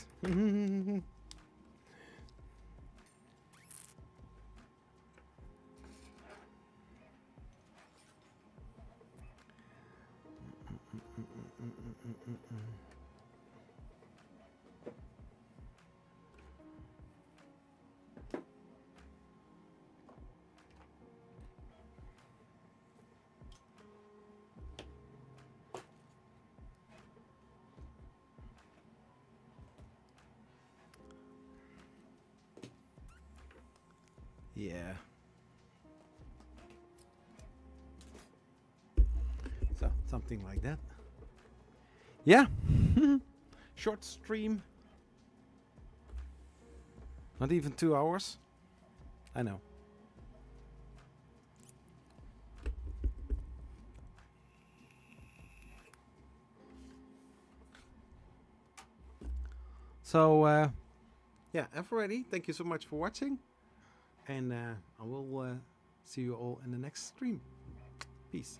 Yeah. So, something like that. Yeah. Short stream. Not even 2 hours. I know. So, yeah, everybody, thank you so much for watching. And I will see you all in the next stream. Peace.